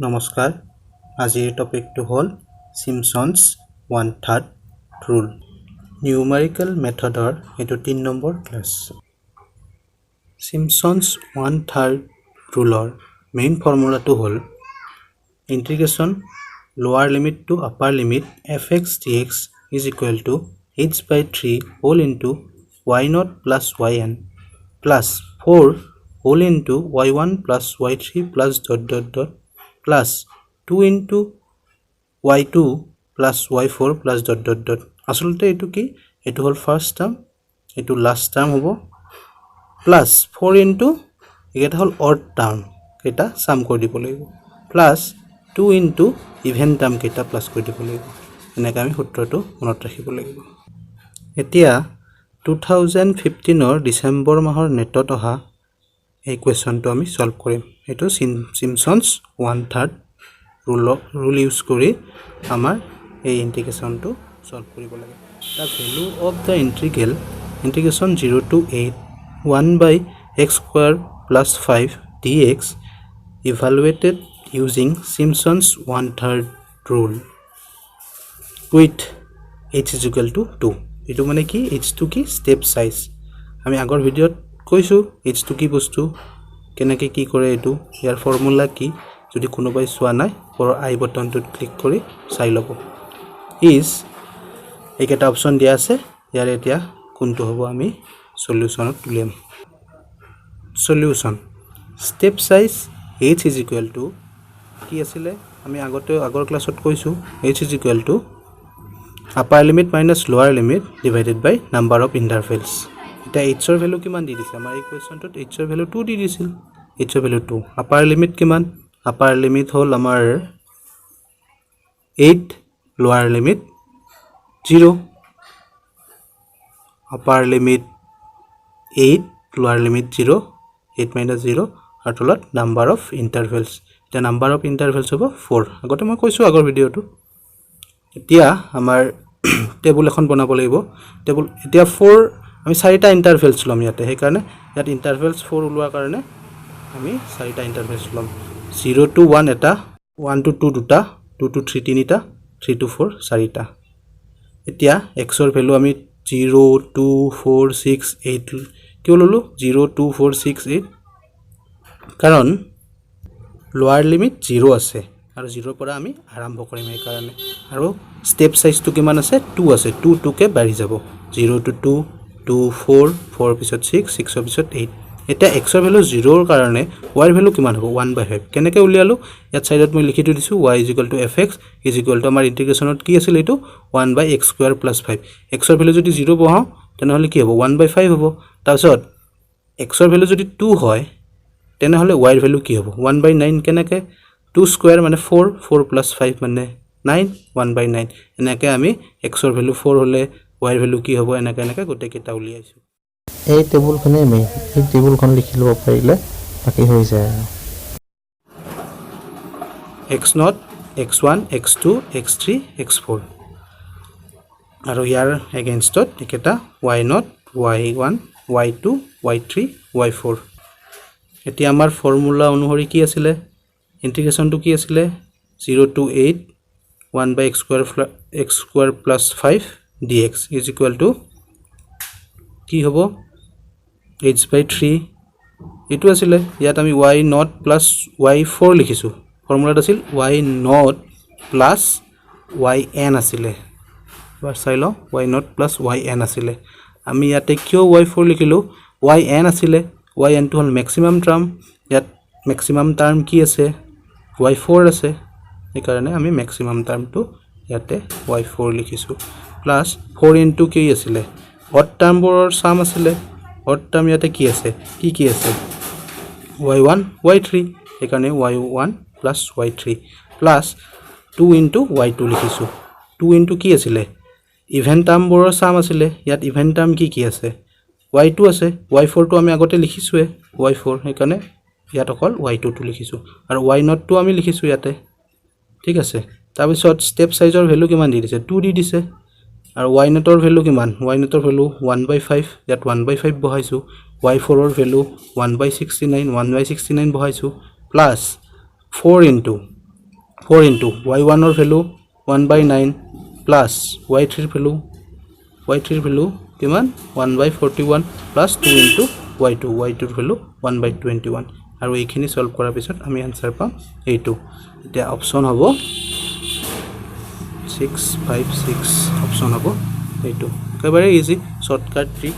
নমস্কাৰ আজিৰ টপিকটো হ'ল সিম্পসন্স 1/3 ৰুল নিউমেৰিকেল মেথডৰ এটো 3 নম্বৰ ক্লাস সিম্পসন্স 1/3 ৰুলৰ মেইন ফৰ্মুলাটো হ'ল integration lower limit to upper limit fx dx is equal to h/3 whole into y0 plus yn plus 4 whole into y1 plus y3 plus dot dot dot plus 2 into y2 plus y4 plus dot dot dot আসলতে এটো কি এটো হল first term এটো last term হবো plus 4 into এটা হল odd term এটা সাম কৰি দিব লাগিব plus 2 into ইভেন টাৰ্ম কেটা প্লাস কৰি দিব লাগিব এনেকৈ আমি সূত্ৰটো মনত ৰাখিব লাগিব এতিয়া 2015 ৰ ডিসেম্বৰ মাহৰ নেটত অহা এই কোৱেশ্চনটো আমি সলভ কৰিম এটো সিম্পসন্স 1/3 ৰুল ইউজ কৰি আমাৰ এই ইন্টিগ্ৰেশনটো সলভ কৰিব লাগে the value of the integration 0 to 8 1 by x square plus 5 dx evaluated using Simpson's 1/3 rule with h is equal to 2 এটো মানে কি h to কি step size আমি আগৰ ভিডিওত কৈছো h to কি বস্তু কেনেকৈ কি কৰে এটো ইয়াৰ ফৰ্মুলা কি যদি কোনোবাই চোৱা নাই পৰ আই বটনটোত ক্লিক কৰি চাই লব is এইকেটা অপচন দিয়া আছে ইয়াৰ এতিয়া কোনটো হ'ব আমি সলিউশনত তুলিম solution step size h is equal to কি আছিল আমি আগৰ ক্লাছত কৈছো h is equal to upper limit minus lower limit divided by number of intervals এটা h ৰ ভ্যালু কিমান দি দিছে আমাৰ ইকুৱেচনটোত h ৰ ভ্যালু 2 দি দিছিল h ৰ ভ্যালু 2 upper limit কিমান upper limit হল আমাৰ 8 lower limit 0 upper limit 8 lower limit 0 8 minus 0 আৰু তলত number of intervals the number of intervals হ'ব 4 আগতে মই কৈছো আগৰ ভিডিওটো এতিয়া আমাৰ টেবুল এখন বনাব লাগিব টেবুল এতিয়া 4 আমি 4টা ইন্টাৰভেলস লম ইয়াতে সেই কাৰণে ইয়াত ইন্টাৰভেলস 4 উলোৱা কাৰণে আমি 4টা ইন্টারভেলস লম 0 to 1 এটা 1 to 2 দুটা 2 to 3 তিনিটা 3 to 4 চাৰিটা এতিয়া x ৰ ভ্যালু আমি 0 2 4 6 8 কি ললো 0 2 4 6 8 কাৰণ লোৱাৰ লিমিট 0 আছে আৰু 0 পৰা আমি আৰম্ভ কৰিম এই কাৰণে আৰু স্টেপ সাইজটো কিমান আছে 2 আছে 2 2 কে বাঢ়ি যাব 0 to 2 2 4 4 পিছত 6 6 ৰ পিছত 8 এটা x ৰ ভ্যালু 0 ৰ কাৰণে y ৰ ভ্যালু কিমান হ'ব 1/5 কেনেকৈ উলিয়ালো ইয়াত সাইডত মই লিখি দিছো y = fx = আমাৰ ইন্টিগ্ৰেশনত কি আছিল এটো 1/x² + 5 x ৰ ভ্যালু যদি 0 বহাও তেনেহলে কি হ'ব 1/5 হ'ব তাৰপিছত x ৰ ভ্যালু যদি 2 হয় তেনেহলে y ৰ ভ্যালু কি হ'ব 1/9 কেনেকৈ 2 স্কয়াৰ মানে 4 4 + 5 মানে 9 1/9 এনেকৈ আমি x ৰ ভ্যালু 4 হলে y ৰ ভ্যালু কি হ'ব এনেকৈ গোটেই কেটা উলিয়াইছো এই টেবুলখনে মেইন এই টেবুলখন লিখি লব পাৰিলে বাকি হৈ যায় x0 x1 x2 x3 x4 আৰু ইয়াৰ এগেইনষ্টত একেটা y0 y1 y2 y3 y4 এতিয়া আমাৰ ফৰ্মুলা অনুসৰি কি আছিল ইন্টিগ্ৰেশনটো কি আছিল 0 to 8 1/x² plus 5 dx is equal to কি হ'ব h/3 এটো আছিল ইয়াত আমি y0 plus y4 লিখিছো ফৰ্মুলাটো আছিল y0 plus yn আছিল এবাৰ চাই লও y0 plus yn আছিল আমি ইয়াতে কিয় y4 লিখিলো yn আছিল yn টো হল ম্যাক্সিমাম টার্ম ইয়াত ম্যাক্সিমাম টার্ম কি আছে y4 আছে এই কাৰণে আমি ম্যাক্সিমাম টাৰ্মটো ইয়াতে y4 লিখিছো প্লাস 4 into কি আছিল অড টাৰ্মবোৰৰ সাম আছিল অড টাৰ্ম ইয়াতে কি আছে কি আছে y1 y3 এই কাৰণে y1 plus y3 plus 2 into y2 লিখিছো 2 into কি আছিল ইভেন টাৰ্মবোৰৰ সাম আছিল ইয়াত ইভেন টাৰ্ম কি আছে y2 আছে y4 টো আমি আগতে লিখিছোৱে y4 এই কাৰণে ইয়াত অকল y2 টো লিখিছো আৰু y0 টো আমি লিখিছো ইয়াতে ঠিক আছে তাৰ পিছত স্টেপ সাইজৰ ভ্যালু কিমান দি দিছে 2 দি দিছে আৰু y0 ৰ ভ্যালু কিমান y0 ৰ ভ্যালু 1/5 ইয়াত 1/5 বহাইছো y4 ৰ ভ্যালু 1/69 বহাইছো plus 4 into 4 into y1 value 1/9 plus y3 value কিমান 1/41 প্লাস 2 into y2 ভ্যালু 1/21 আৰু এইখিনি সলভ কৰাৰ পিছত আমি আনসাৰ পাম এইটো এটা অপচন হ'ব 656 অপচন হ'ব এইটো একেবাৰে ইজি শৰ্টকাট ট্ৰিক